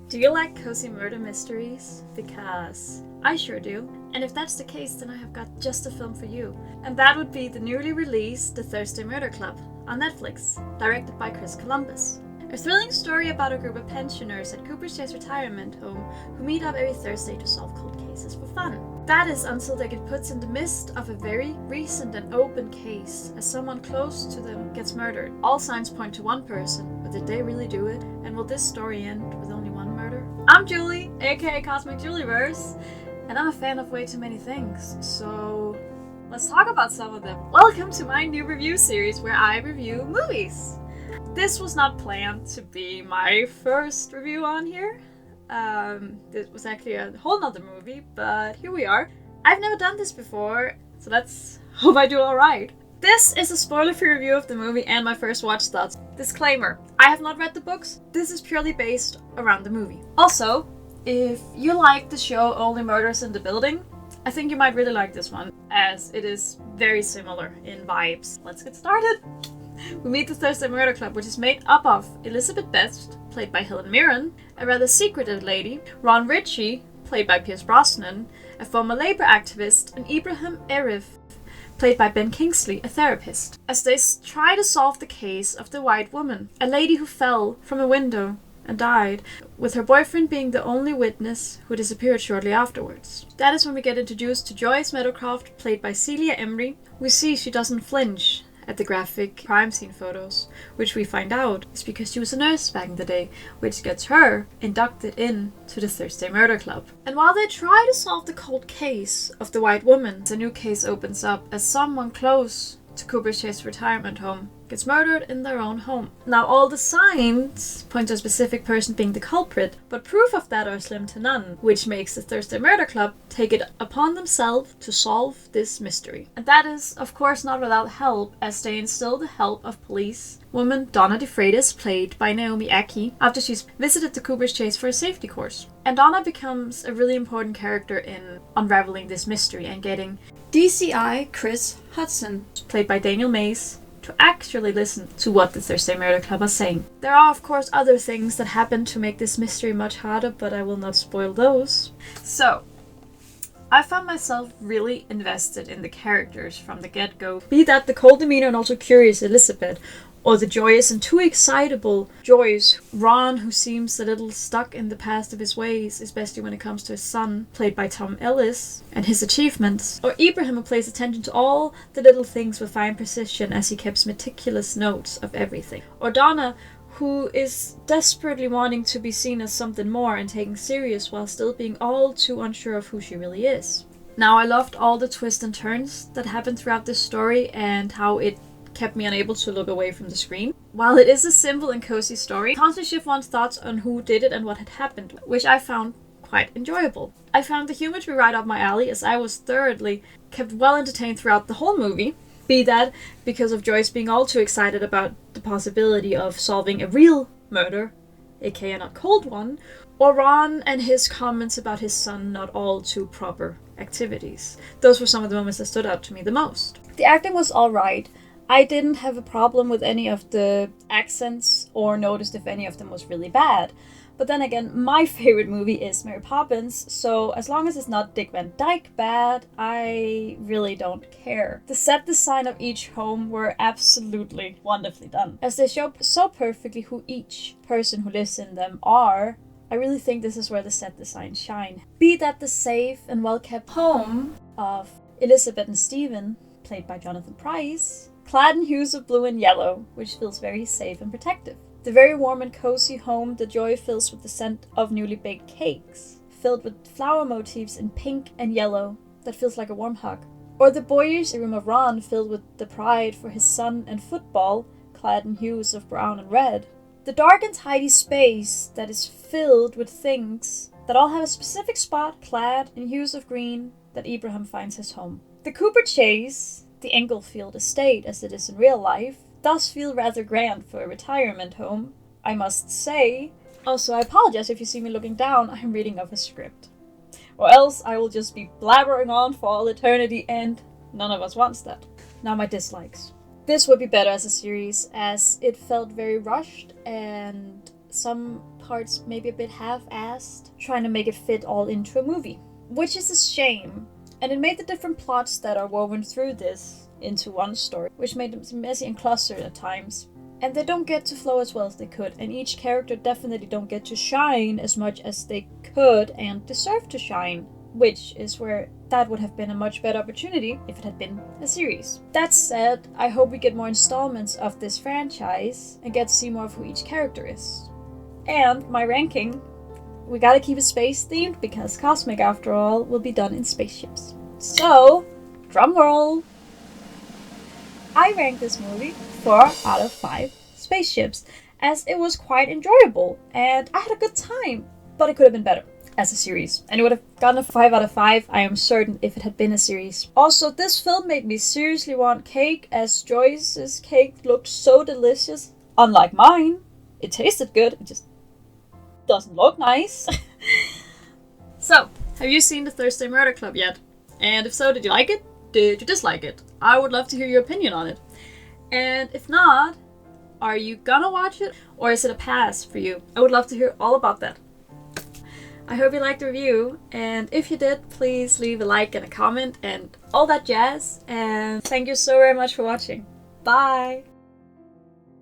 Do you like cozy murder mysteries? Because I sure do. And if that's the case, then I have got just a film for you. And that would be the newly released The Thursday Murder Club on Netflix, directed by Chris Columbus. A thrilling story about a group of pensioners at Cooper's Chase retirement home who meet up every Thursday to solve cold cases for fun. That is until they get put in the midst of a very recent and open case as someone close to them gets murdered. All signs point to one person, but did they really do it? And will this story end with only one murder? I'm Julie, aka Cosmic Julieverse, and I'm a fan of way too many things, so let's talk about some of them. Welcome to my new review series where I review movies. This was not planned to be my first review on here. This was actually a whole nother movie, but here we are. I've never done this before, so let's hope I do alright. This is a spoiler-free review of the movie and my first watch thoughts. Disclaimer, I have not read the books. This is purely based around the movie. Also, if you like the show Only Murders in the Building, I think you might really like this one, as it is very similar in vibes. Let's get started! We meet the Thursday Murder Club, which is made up of Elizabeth Best, played by Helen Mirren, a rather secretive lady, Ron Ritchie, played by Pierce Brosnan, a former labor activist, and Ibrahim Arif, played by Ben Kingsley, a therapist, as they try to solve the case of the white woman, a lady who fell from a window and died, with her boyfriend being the only witness who disappeared shortly afterwards. That is when we get introduced to Joyce Meadowcroft, played by Celia Emery. We see she doesn't flinch at the graphic crime scene photos, which we find out is because she was a nurse back in the day, which gets her inducted in to the Thursday Murder Club. And while they try to solve the cold case of the white woman, a new case opens up as someone close to Cooper's Chase retirement home gets murdered in their own home. Now all the signs point to a specific person being the culprit, but proof of that are slim to none, which makes the Thursday Murder Club take it upon themselves to solve this mystery. And that is, of course, not without help, as they instill the help of police woman Donna DeFreitas, played by Naomi Ackie, after she's visited the Cooper's Chase for a safety course. And Donna becomes a really important character in unraveling this mystery and getting DCI Chris Hudson, played by Daniel Mays, to actually listen to what the Thursday Murder Club are saying. There are of course other things that happen to make this mystery much harder, but I will not spoil those. So, I found myself really invested in the characters from the get-go, be that the cold demeanor and also curious Elizabeth, or the joyous and too excitable Joyce, Ron, who seems a little stuck in the past of his ways, especially when it comes to his son, played by Tom Ellis, and his achievements, or Ibrahim, who pays attention to all the little things with fine precision as he keeps meticulous notes of everything, or Donna, who is desperately wanting to be seen as something more and taken serious while still being all too unsure of who she really is. Now, I loved all the twists and turns that happened throughout this story and how it kept me unable to look away from the screen. While it is a simple and cozy story, constantly shift one's thoughts on who did it and what had happened, which I found quite enjoyable. I found the humor to be right up my alley, as I was thoroughly kept well entertained throughout the whole movie, be that because of Joyce being all too excited about the possibility of solving a real murder, aka a not cold one, or Ron and his comments about his son not all too proper activities. Those were some of the moments that stood out to me the most. The acting was alright. I didn't have a problem with any of the accents or noticed if any of them was really bad. But then again, my favorite movie is Mary Poppins, so as long as it's not Dick Van Dyke bad, I really don't care. The set design of each home were absolutely wonderfully done, as they show so perfectly who each person who lives in them are. I really think this is where the set design shine. Be that the safe and well-kept home of Elizabeth and Stephen, played by Jonathan Pryce, clad in hues of blue and yellow, which feels very safe and protective. The very warm and cozy home that Joy fills with the scent of newly baked cakes, filled with flower motifs in pink and yellow that feels like a warm hug. Or the boyish room of Ron filled with the pride for his son and football, clad in hues of brown and red. The dark and tidy space that is filled with things that all have a specific spot, clad in hues of green, that Ibrahim finds his home. The Cooper Chase, the Englefield estate as it is in real life, does feel rather grand for a retirement home, I must say. Also, I apologize if you see me looking down, I'm reading off a script. Or else I will just be blabbering on for all eternity, and none of us wants that. Now my dislikes. This would be better as a series, as it felt very rushed, and some parts maybe a bit half-assed, trying to make it fit all into a movie. Which is a shame. And it made the different plots that are woven through this into one story, which made them messy and clustered at times. And they don't get to flow as well as they could, and each character definitely don't get to shine as much as they could and deserve to shine, which is where that would have been a much better opportunity if it had been a series. That said, I hope we get more installments of this franchise and get to see more of who each character is. And my ranking, we gotta keep it space themed because Cosmic, after all, will be done in spaceships. So, drum roll! I ranked this movie 4 out of 5 spaceships, as it was quite enjoyable and I had a good time, but it could have been better as a series. And it would have gotten a 5 out of 5, I am certain, if it had been a series. Also, this film made me seriously want cake, as Joyce's cake looked so delicious. Unlike mine, it tasted good, it just doesn't look nice. So, have you seen the Thursday Murder Club yet? And if so, did you like it? Did you dislike it? I would love to hear your opinion on it. And if not, are you gonna watch it? Or is it a pass for you? I would love to hear all about that. I hope you liked the review, and if you did, please leave a like and a comment and all that jazz. And thank you so very much for watching. Bye!